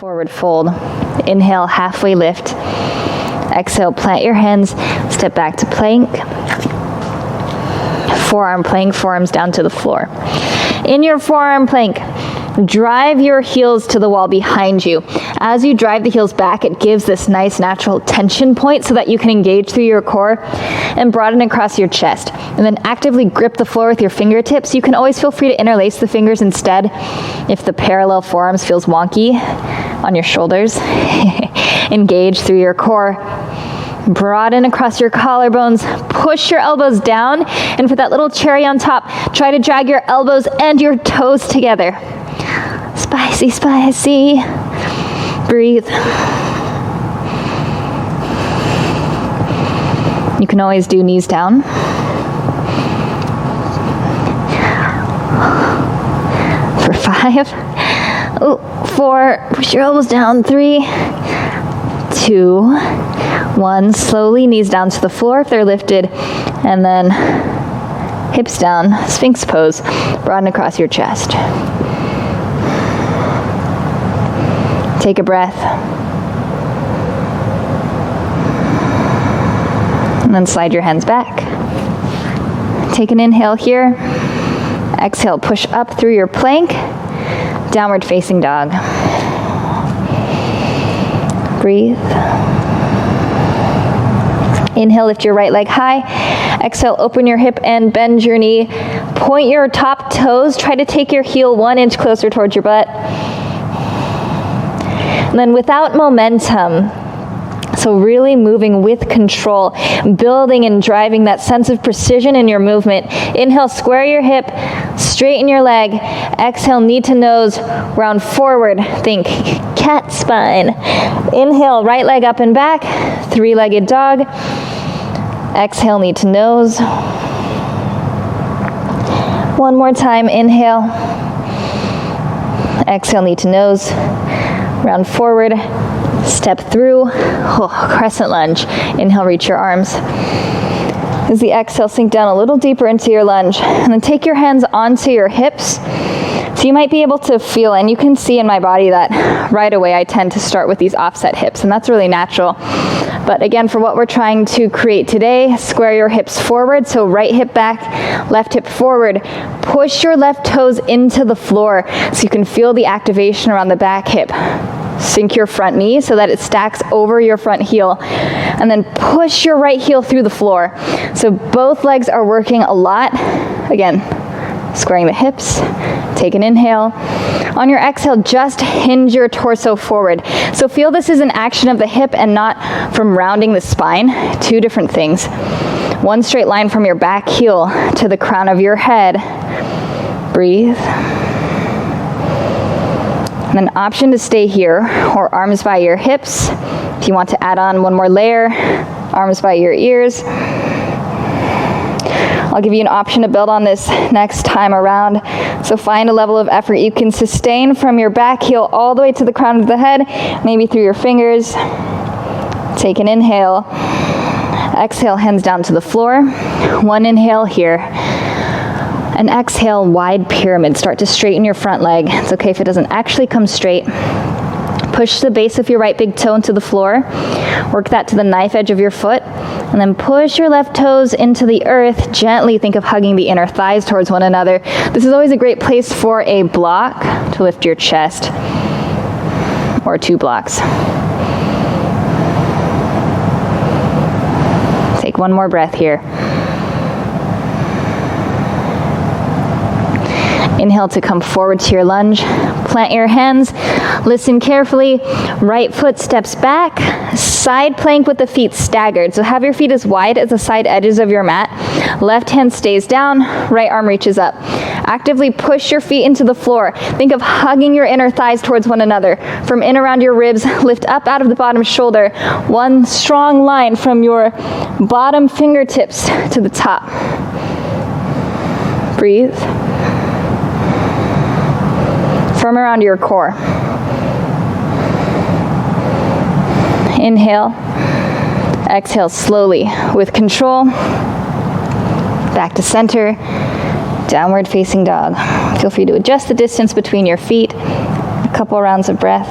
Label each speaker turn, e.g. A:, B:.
A: Forward fold. Inhale, halfway lift. Exhale, plant your hands, step back to plank. Forearm plank, forearms down to the floor. In your forearm plank, drive your heels to the wall behind you. As you drive the heels back, it gives this nice natural tension point so that you can engage through your core and broaden across your chest. And then actively grip the floor with your fingertips. You can always feel free to interlace the fingers instead if the parallel forearms feels wonky on your shoulders. Engage through your core. Broaden across your collarbones, push your elbows down, and for that little cherry on top, try to drag your elbows and your toes together. Spicy, spicy. Breathe. You can always do knees down. For 5, 4, push your elbows down, 3, 2, 1, slowly knees down to the floor if they're lifted, and then hips down, Sphinx Pose, broaden across your chest. Take a breath. And then slide your hands back. Take an inhale here. Exhale, push up through your plank, downward facing dog. Breathe. Inhale, lift your right leg high. Exhale, open your hip and bend your knee. Point your top toes. Try to take your heel 1 inch closer towards your butt. And then without momentum, so really moving with control, building and driving that sense of precision in your movement. Inhale, square your hip, straighten your leg. Exhale, knee to nose, round forward. Think cat spine. Inhale, right leg up and back, 3-legged dog. Exhale, knee to nose. One more time, inhale. Exhale, knee to nose. Round forward, step through, crescent lunge. Inhale, reach your arms. As the exhale, sink down a little deeper into your lunge. And then take your hands onto your hips. So you might be able to feel, and you can see in my body that right away I tend to start with these offset hips, and that's really natural. But again, for what we're trying to create today, square your hips forward. So right hip back, left hip forward. Push your left toes into the floor so you can feel the activation around the back hip. Sink your front knee so that it stacks over your front heel. And then push your right heel through the floor. So both legs are working a lot. Again, squaring the hips. Take an inhale. On your exhale, just hinge your torso forward. So feel this is an action of the hip and not from rounding the spine. 2 different things. 1 straight line from your back heel to the crown of your head. Breathe. And then option to stay here or arms by your hips. If you want to add on 1 more layer, arms by your ears. I'll give you an option to build on this next time around. So find a level of effort you can sustain from your back heel all the way to the crown of the head, maybe through your fingers. Take an inhale. Exhale, hands down to the floor. 1 inhale here. And exhale, wide pyramid. Start to straighten your front leg. It's okay if it doesn't actually come straight. Push the base of your right big toe into the floor. Work that to the knife edge of your foot. And then push your left toes into the earth. Gently think of hugging the inner thighs towards one another. This is always a great place for a block to lift your chest. Or 2 blocks. Take 1 more breath here. Inhale to come forward to your lunge. Plant your hands. Listen carefully. Right foot steps back. Side plank with the feet staggered. So have your feet as wide as the side edges of your mat. Left hand stays down. Right arm reaches up. Actively push your feet into the floor. Think of hugging your inner thighs towards one another. From in around your ribs, lift up out of the bottom shoulder. 1 strong line from your bottom fingertips to the top. Breathe. Firm around your core. Inhale. Exhale slowly with control. Back to center. Downward facing dog. Feel free to adjust the distance between your feet. A couple rounds of breath.